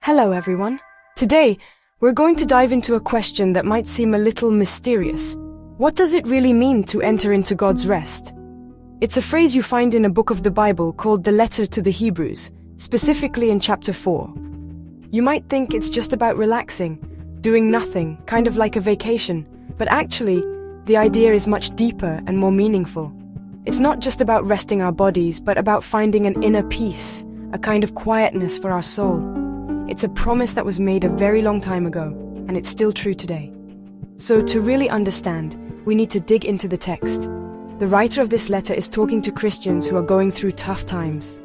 Hello everyone. Today, we're going to dive into a question that might seem a little mysterious. What does it really mean to enter into God's rest? It's a phrase you find in a book of the Bible called the letter to the Hebrews, specifically in chapter 4. You might think it's just about relaxing, doing nothing, kind of like a vacation, but actually, the idea is much deeper and more meaningful. It's not just about resting our bodies, but about finding an inner peace, a kind of quietness for our soul. It's a promise that was made a very long time ago, and it's still true today. So to really understand, we need to dig into the text. The writer of this letter is talking to Christians who are going through tough times.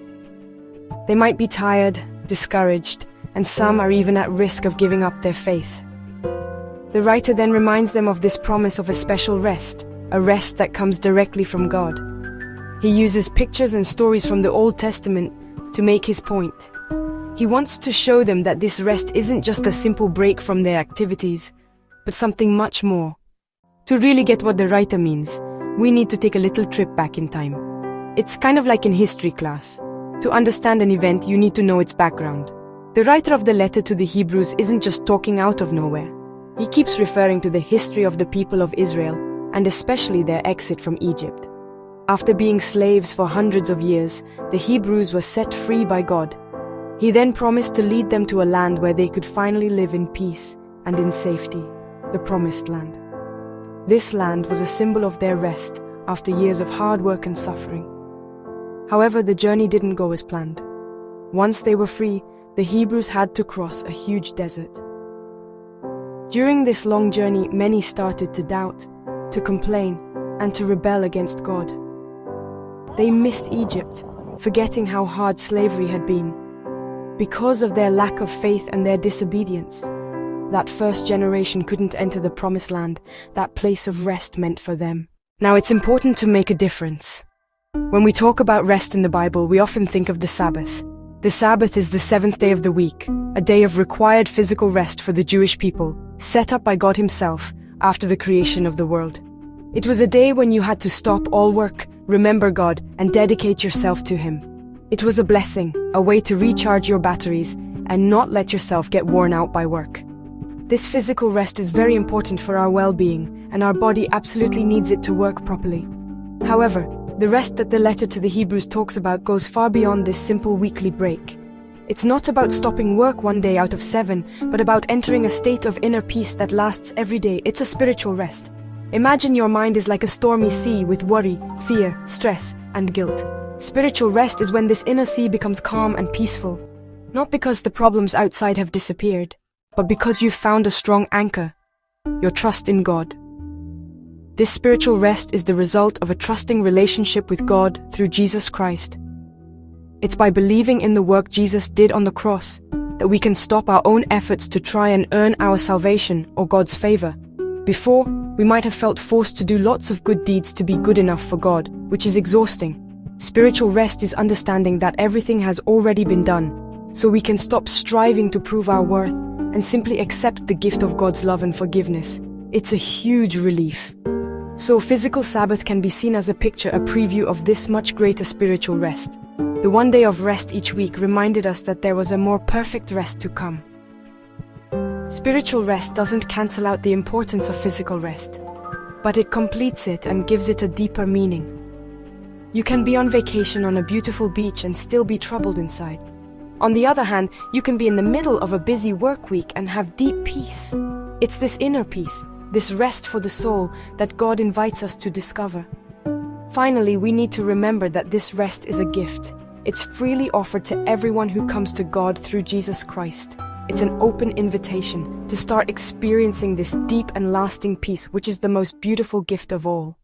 They might be tired, discouraged, and some are even at risk of giving up their faith. The writer then reminds them of this promise of a special rest, a rest that comes directly from God. He uses pictures and stories from the Old Testament to make his point. He wants to show them that this rest isn't just a simple break from their activities, but something much more. To really get what the writer means, we need to take a little trip back in time. It's kind of like in history class. To understand an event, you need to know its background. The writer of the letter to the Hebrews isn't just talking out of nowhere. He keeps referring to the history of the people of Israel, and especially their exit from Egypt. After being slaves for hundreds of years, the Hebrews were set free by God. He then promised to lead them to a land where they could finally live in peace and in safety, the Promised Land. This land was a symbol of their rest after years of hard work and suffering. However, the journey didn't go as planned. Once they were free, the Hebrews had to cross a huge desert. During this long journey, many started to doubt, to complain, and to rebel against God. They missed Egypt, forgetting how hard slavery had been. Because of their lack of faith and their disobedience, that first generation couldn't enter the Promised Land, that place of rest meant for them. Now, it's important to make a difference. When we talk about rest in the Bible, we often think of the Sabbath. The Sabbath is the seventh day of the week, a day of required physical rest for the Jewish people, set up by God Himself after the creation of the world. It was a day when you had to stop all work, remember God, and dedicate yourself to Him. It was a blessing, a way to recharge your batteries and not let yourself get worn out by work. This physical rest is very important for our well-being, and our body absolutely needs it to work properly. However, the rest that the letter to the Hebrews talks about goes far beyond this simple weekly break. It's not about stopping work one day out of 7, but about entering a state of inner peace that lasts every day. It's a spiritual rest. Imagine your mind is like a stormy sea with worry, fear, stress, and guilt. Spiritual rest is when this inner sea becomes calm and peaceful, not because the problems outside have disappeared, but because you've found a strong anchor, your trust in God. This spiritual rest is the result of a trusting relationship with God through Jesus Christ. It's by believing in the work Jesus did on the cross that we can stop our own efforts to try and earn our salvation or God's favor. Before, we might have felt forced to do lots of good deeds to be good enough for God, which is exhausting. Spiritual rest is understanding that everything has already been done, so we can stop striving to prove our worth and simply accept the gift of God's love and forgiveness. It's a huge relief. So physical Sabbath can be seen as a picture, a preview of this much greater spiritual rest. The one day of rest each week reminded us that there was a more perfect rest to come. Spiritual rest doesn't cancel out the importance of physical rest, but it completes it and gives it a deeper meaning. You can be on vacation on a beautiful beach and still be troubled inside. On the other hand, you can be in the middle of a busy work week and have deep peace. It's this inner peace, this rest for the soul, that God invites us to discover. Finally, we need to remember that this rest is a gift. It's freely offered to everyone who comes to God through Jesus Christ. It's an open invitation to start experiencing this deep and lasting peace, which is the most beautiful gift of all.